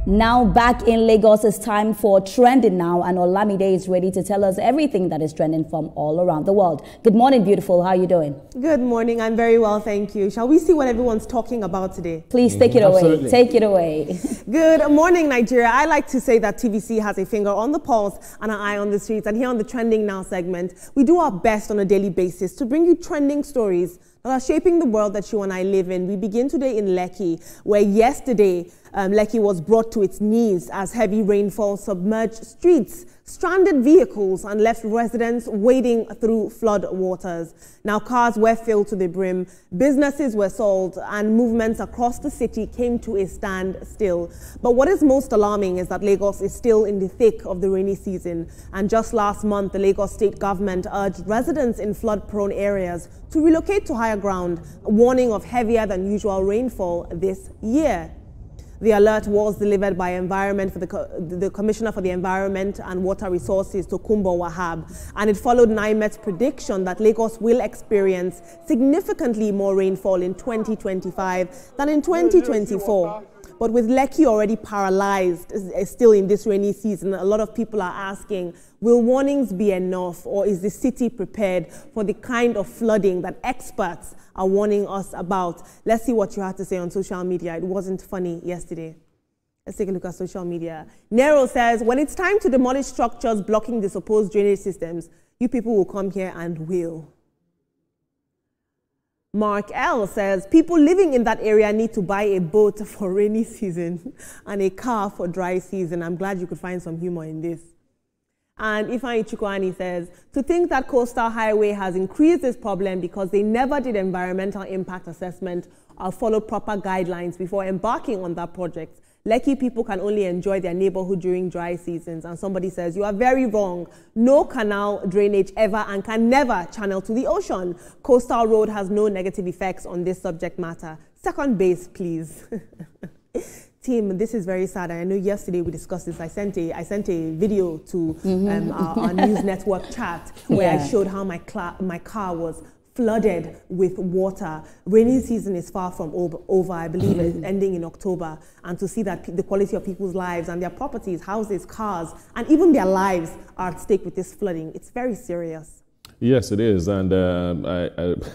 Now back in Lagos, it's time for Trending Now, and Olamide is ready to tell us everything that is trending from all around the world. Good morning, beautiful. How are you doing? Good morning. I'm very well, thank you. Shall we see what everyone's talking about today? Please take it away. Absolutely. Take it away. Good morning, Nigeria. I like to say that TVC has a finger on the pulse and an eye on the streets. And here on the Trending Now segment, we do our best on a daily basis to bring you trending stories that are shaping the world that you and I live in. We begin today in Lekki, where yesterday Lekki was brought to its knees as heavy rainfall submerged streets, stranded vehicles, and left residents wading through flood waters. Now, cars were filled to the brim, businesses were sold, and movements across the city came to a standstill. But what is most alarming is that Lagos is still in the thick of the rainy season. And just last month, the Lagos state government urged residents in flood-prone areas to relocate to higher ground, warning of heavier than usual rainfall this year. The alert was delivered by the Commissioner for the Environment and Water Resources, Tokunbo Wahab, and it followed NIMET's prediction that Lagos will experience significantly more rainfall in 2025 than in 2024. But with Lekki already paralyzed still in this rainy season, a lot of people are asking, will warnings be enough, or is the city prepared for the kind of flooding that experts are warning us about? Let's see what you had to say on social media. It wasn't funny yesterday. Let's take a look at social media. Nero says, when it's time to demolish structures blocking the supposed drainage systems, you people will come here and will. Mark L says, people living in that area need to buy a boat for rainy season and a car for dry season. I'm glad you could find some humor in this. And Ifeanyi Chukwani says, to think that Coastal Highway has increased this problem because they never did environmental impact assessment or followed proper guidelines before embarking on that project. Lekki people can only enjoy their neighborhood during dry seasons. And somebody says, you are very wrong. No canal drainage ever and can never channel to the ocean. Coastal Road has no negative effects on this subject matter. Second base, please. Team, this is very sad. I know yesterday we discussed this. I sent a video to our news network chat where I showed how my car was flooded with water. Rainy season is far from over. I believe it's ending in October. And to see that the quality of people's lives and their properties, houses, cars, and even their lives are at stake with this flooding, it's very serious. Yes, it is. And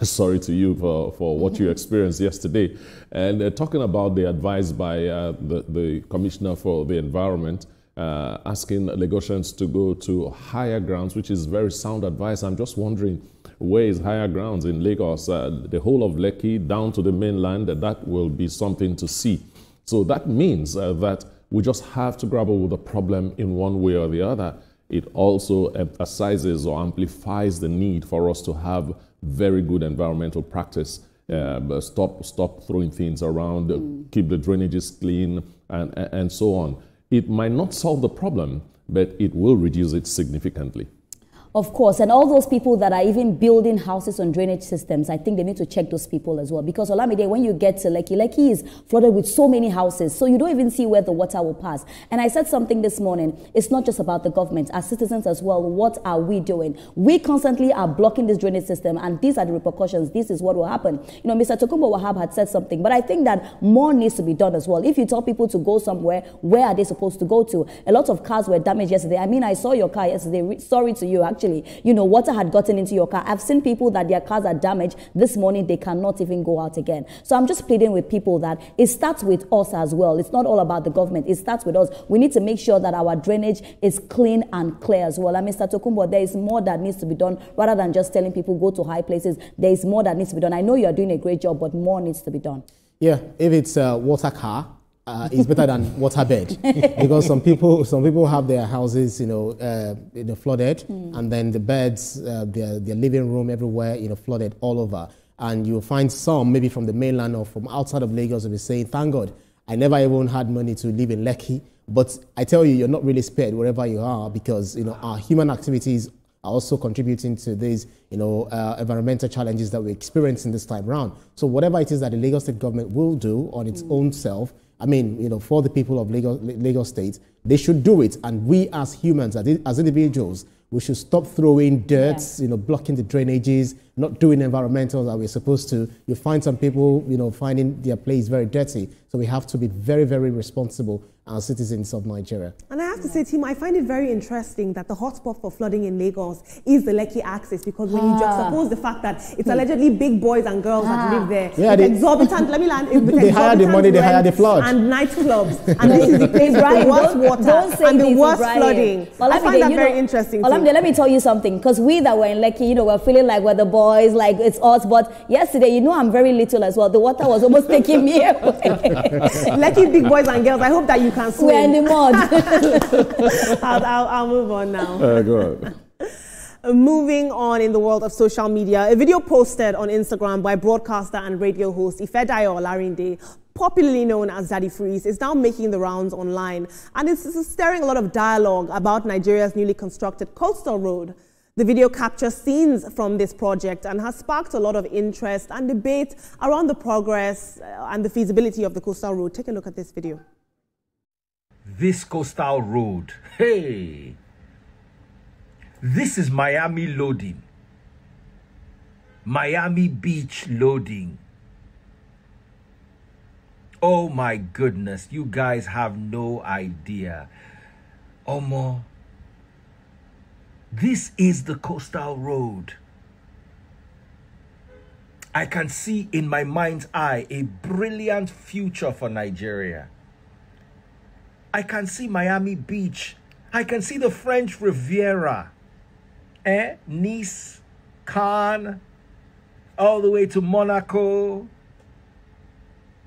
sorry to you for what you experienced yesterday. And talking about the advice by the Commissioner for the Environment, asking Lagosians to go to higher grounds, which is very sound advice. I'm just wondering, where is higher grounds in Lagos? The whole of Lekki down to the mainland, that will be something to see. So that means that we just have to grapple with the problem in one way or the other. It also emphasizes or amplifies the need for us to have very good environmental practice. Stop throwing things around, keep the drainages clean, and so on. It might not solve the problem, but it will reduce it significantly. Of course, and all those people that are even building houses on drainage systems, I think they need to check those people as well. Because Olamide, when you get to Lekki, Lekki is flooded with so many houses, so you don't even see where the water will pass. And I said something this morning, it's not just about the government, as citizens as well, what are we doing? We constantly are blocking this drainage system, and these are the repercussions. This is what will happen. You know, Mr. Tokunbo Wahab had said something, but I think that more needs to be done as well. If you tell people to go somewhere, where are they supposed to go to? A lot of cars were damaged yesterday. I mean, I saw your car yesterday. Sorry to you, actually. You know, water had gotten into your car. I've seen people that their cars are damaged. This morning, they cannot even go out again. So I'm just pleading with people that it starts with us as well. It's not all about the government. It starts with us. We need to make sure that our drainage is clean and clear as well. And Mr. Tokunbo, there is more that needs to be done rather than just telling people go to high places. There is more that needs to be done. I know you are doing a great job, but more needs to be done. Yeah, if it's a water car, it's better than waterbed because some people have their houses, flooded, and then the beds, their living room, everywhere, flooded all over. And you'll find some maybe from the mainland or from outside of Lagos will be saying, "Thank God, I never even had money to live in Lekki." But I tell you, you're not really spared wherever you are because our human activities are also contributing to these, environmental challenges that we're experiencing this time around. So whatever it is that the Lagos State government will do on its own self, I mean, for the people of Lagos State, they should do it. And we as humans, as individuals, we should stop throwing dirt, blocking the drainages, not doing environmental that we're supposed to. You find some people, you know, finding their place very dirty. So we have to be very, very responsible as citizens of Nigeria. And I have to say, Tim, I find it very interesting that the hotspot for flooding in Lagos is the Lekki axis, because when you juxtapose the fact that it's allegedly big boys and girls that live there, yeah, exorbitant, let me land, they hire the money, they hire the flood. And nightclubs. And this is the place with the worst water and the worst flooding. Well, I find that very interesting. Olamide, let me tell you something, because we that were in Lekki, you know, we're feeling like we're the boys, like it's us, but yesterday, you know, I'm very little as well. The water was almost taking me away. Lekki big boys and girls, I hope that you can swim. We're in the mud. I'll move on now. Go on. Moving on in the world of social media, a video posted on Instagram by broadcaster and radio host Ifedayo Olarinde, popularly known as Daddy Freeze, is now making the rounds online, and it's stirring a lot of dialogue about Nigeria's newly constructed coastal road. The video captures scenes from this project and has sparked a lot of interest and debate around the progress and the feasibility of the coastal road. Take a look at this video. This coastal road, hey, this is Miami loading, Miami Beach loading. Oh my goodness, you guys have no idea. Omo, this is the coastal road. I can see in my mind's eye a brilliant future for Nigeria. I can see Miami Beach. I can see the French Riviera. Nice, Cannes, all the way to Monaco.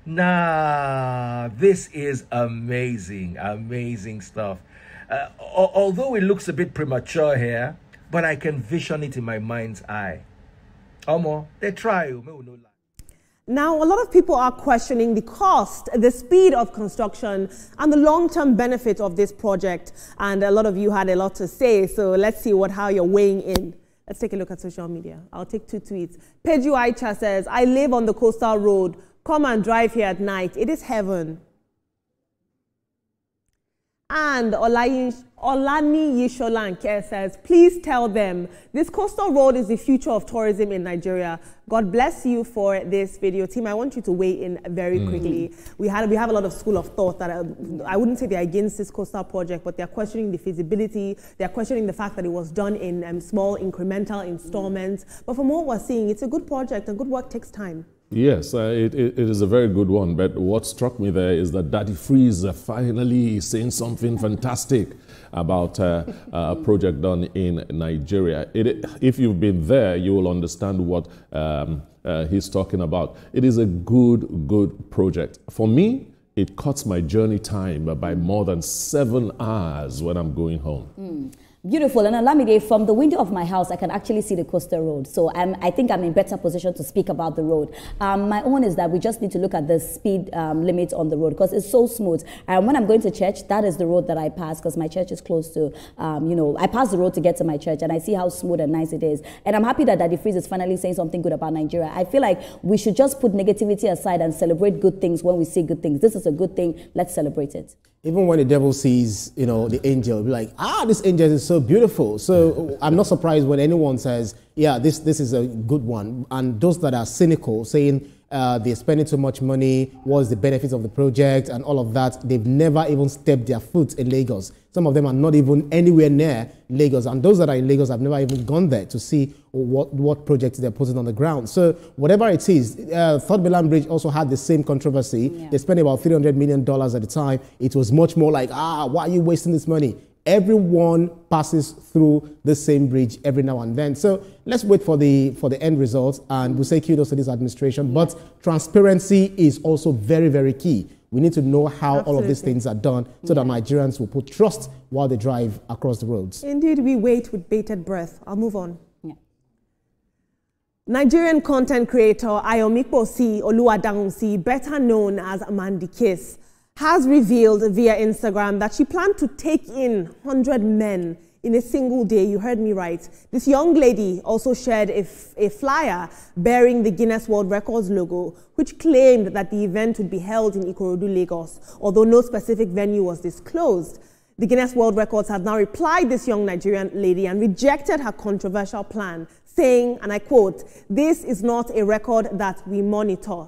Nah, this is amazing, amazing stuff. Although it looks a bit premature here, but I can vision it in my mind's eye. Omo, they try. Now, a lot of people are questioning the cost, the speed of construction, and the long-term benefit of this project. And a lot of you had a lot to say, so let's see how you're weighing in. Let's take a look at social media. I'll take 2 tweets. Peju Aicha says, I live on the coastal road. Come and drive here at night. It is heaven. And Olani Yisholanke says, please tell them this coastal road is the future of tourism in Nigeria. God bless you for this video. Team, I want you to weigh in very quickly. We have a lot of school of thought that I wouldn't say they're against this coastal project, but they're questioning the feasibility. They're questioning the fact that it was done in small incremental installments. But from what we're seeing, it's a good project and good work takes time. Yes, it is a very good one, but what struck me there is that Daddy Freeze finally saying something fantastic about a project done in Nigeria. If you've been there, you will understand what he's talking about. It is a good project. For me, it cuts my journey time by more than 7 hours when I'm going home. Beautiful. And Olamide, from the window of my house, I can actually see the coastal road. So I think I'm in better position to speak about the road. My own is that we just need to look at the speed limit on the road because it's so smooth. And when I'm going to church, that is the road that I pass because my church is close to, I pass the road to get to my church and I see how smooth and nice it is. And I'm happy that Daddy Freeze is finally saying something good about Nigeria. I feel like we should just put negativity aside and celebrate good things when we see good things. This is a good thing. Let's celebrate it. Even when the devil sees, the angel, be like, this angel is so beautiful. So I'm not surprised when anyone says, yeah, this is a good one. And those that are cynical, saying they're spending too much money, what's the benefits of the project and all of that, they've never even stepped their foot in Lagos. Some of them are not even anywhere near Lagos. And those that are in Lagos have never even gone there to see what projects they're putting on the ground. So whatever it is, Third Mainland Bridge also had the same controversy. Yeah. They spent about $300 million at the time. It was much more like, why are you wasting this money? Everyone passes through the same bridge every now and then. So let's wait for the end result, and we'll say kudos to this administration. But transparency is also very, very key. We need to know how all of these things are done so that Nigerians will put trust while they drive across the roads. Indeed, we wait with bated breath. I'll move on. Yeah. Nigerian content creator Ayomikpo Oluwadahunsi, better known as Mandykiss, has revealed via Instagram that she planned to take in 100 men in a single day. You heard me right. This young lady also shared a flyer bearing the Guinness World Records logo, which claimed that the event would be held in Ikorodu, Lagos, although no specific venue was disclosed. The Guinness World Records has now replied this young Nigerian lady and rejected her controversial plan, saying, and I quote, "This is not a record that we monitor."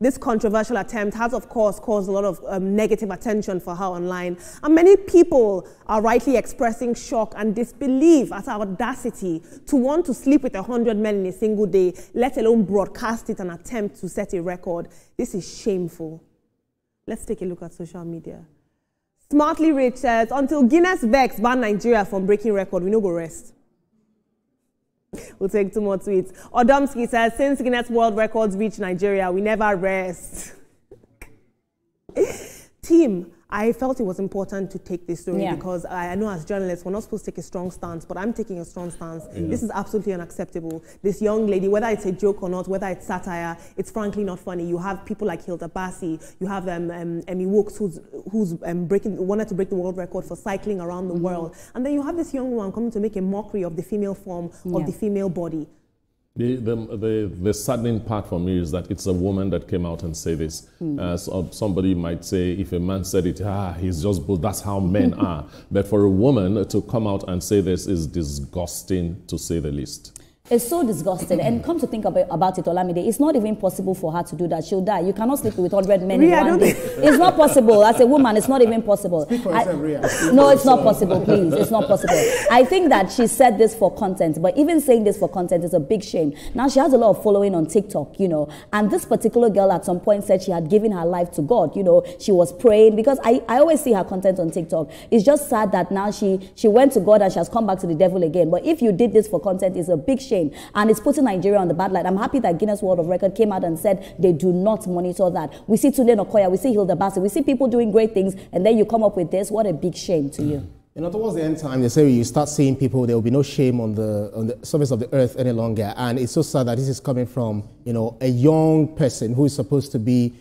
This controversial attempt has, of course, caused a lot of negative attention for her online. And many people are rightly expressing shock and disbelief at our audacity to want to sleep with 100 men in a single day, let alone broadcast it and attempt to set a record. This is shameful. Let's take a look at social media. Smartly Rich says, "Until Guinness Vex ban Nigeria from breaking record, we no go rest." We'll take 2 more tweets. Odomsky says, "Since Guinness World Records reached Nigeria, we never rest." Team, I felt it was important to take this story because I know as journalists, we're not supposed to take a strong stance, but I'm taking a strong stance. This is absolutely unacceptable. This young lady, whether it's a joke or not, whether it's satire, it's frankly not funny. You have people like Hilda Bassi, you have Emmy Wooks, who's wanted to break the world record for cycling around the world. And then you have this young woman coming to make a mockery of the female form, of the female body. The saddening part for me is that it's a woman that came out and said this. So somebody might say, if a man said it, he's just bull, that's how men are. But for a woman to come out and say this is disgusting, to say the least. It's so disgusting. And come to think about it, Olamide, it's not even possible for her to do that. She'll die. You cannot sleep with 100 men in one day. It's not possible. As a woman, it's not even possible. Speak for yourself, Ria. No, it's not possible, please. It's not possible. I think that she said this for content, but even saying this for content is a big shame. Now, she has a lot of following on TikTok, you know, and this particular girl at some point said she had given her life to God, you know, she was praying, because I always see her content on TikTok. It's just sad that now she went to God and she has come back to the devil again. But if you did this for content, it's a big shame. And it's putting Nigeria on the bad light. I'm happy that Guinness World of Record came out and said they do not monitor that. We see Tunde Okoya, we see Hilda Bassi, we see people doing great things, and then you come up with this. What a big shame to you. You know, towards the end time, they say you start seeing people, there will be no shame on the surface of the earth any longer. And it's so sad that this is coming from, you know, a young person who is supposed to be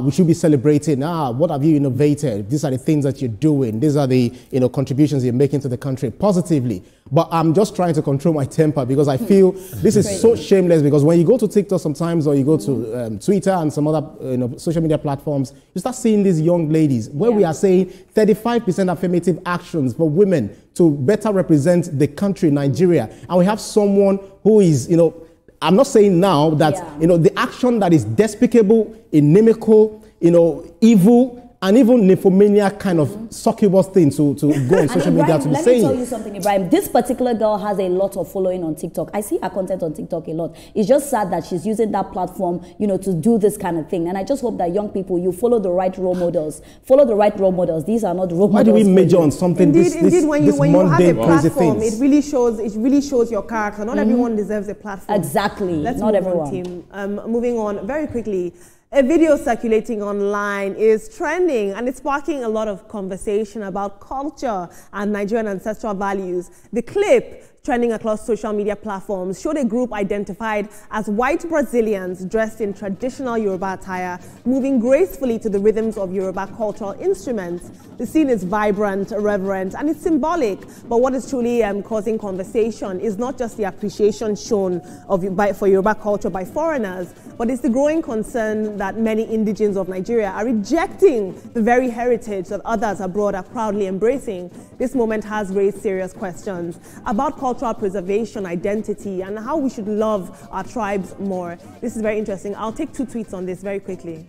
we should be celebrating. What have you innovated? These are the things that you're doing. These are the, you know, contributions you're making to the country positively. But I'm just trying to control my temper because I feel this is so shameless. Because when you go to TikTok sometimes, or you go to Twitter and some other, you know, social media platforms, you start seeing these young ladies where we are saying 35% affirmative actions for women to better represent the country, Nigeria, and we have someone who is, you know, I'm not saying now that, you know, the action that is despicable, inimical, you know, evil, and even nymphomania kind of succubus thing to go on social media to be saying. Let me tell you something, Ibrahim. This particular girl has a lot of following on TikTok. I see her content on TikTok a lot. It's just sad that she's using that platform, you know, to do this kind of thing. And I just hope that young people, you follow the right role models. Follow the right role models. These are not role models. Why do we major on something Indeed, when you have a platform, it really shows your character. Not everyone deserves a platform. Exactly. Let's not move everyone. On, team. Moving on very quickly. A video circulating online is trending, and it's sparking a lot of conversation about culture and Nigerian ancestral values. The clip, trending across social media platforms, showed a group identified as white Brazilians dressed in traditional Yoruba attire, moving gracefully to the rhythms of Yoruba cultural instruments. The scene is vibrant, irreverent, and it's symbolic. But what is truly causing conversation is not just the appreciation shown for Yoruba culture by foreigners, but it's the growing concern that many indigenes of Nigeria are rejecting the very heritage that others abroad are proudly embracing. This moment has raised serious questions about cultural preservation, identity, and how we should love our tribes more. This is very interesting. I'll take 2 tweets on this very quickly.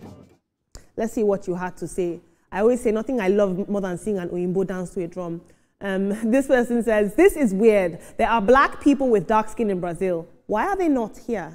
Let's see what you had to say. I always say nothing I love more than seeing an Oyinbo dance to a drum. This person says, "This is weird. There are black people with dark skin in Brazil. Why are they not here?"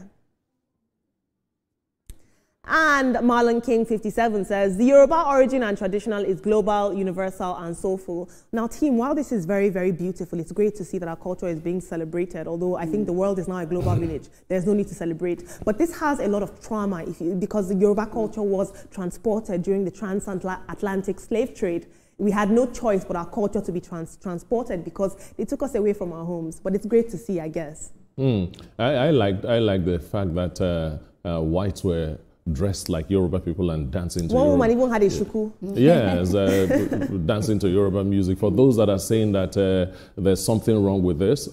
And Marlon King 57 says, "The Yoruba origin and traditional is global, universal, and soulful." Now, team, while this is very, very beautiful, it's great to see that our culture is being celebrated, although I think the world is now a global village. There's no need to celebrate. But this has a lot of trauma because the Yoruba culture was transported during the transatlantic slave trade. We had no choice but our culture to be transported because they took us away from our homes. But it's great to see, I guess. I like the fact that whites were dressed like Yoruba people and dancing to One Yoruba. woman even had a shuku. Yes, dancing to Yoruba music. For those that are saying that there's something wrong with this,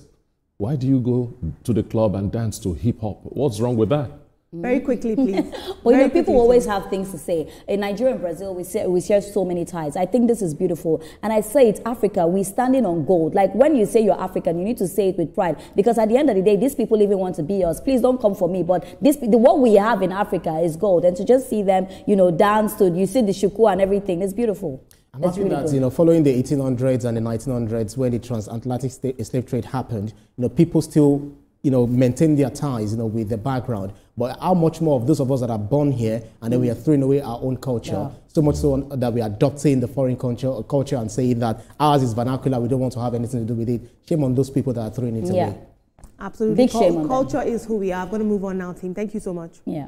why do you go to the club and dance to hip hop? What's wrong with that? Very quickly, please. But you know, people always have things to say. In Nigeria and Brazil, we share so many ties. I think this is beautiful. And I say it's Africa, we're standing on gold. Like when you say you're African, you need to say it with pride. Because at the end of the day, these people even want to be us. Please don't come for me. But what we have in Africa is gold. And to just see them, you know, dance to, you see the shuku and everything, it's beautiful. Imagine that, you know, following the 1800s and the 1900s, when the transatlantic slave trade happened, you know, people still, you know, maintain their ties, you know, with the background. But how much more of those of us that are born here and then we are throwing away our own culture, so much so that we are adopting the foreign culture and saying that ours is vernacular, we don't want to have anything to do with it. Shame on those people that are throwing it away. Absolutely. Big shame on culture is who we are. I'm going to move on now, team. Thank you so much. Yeah.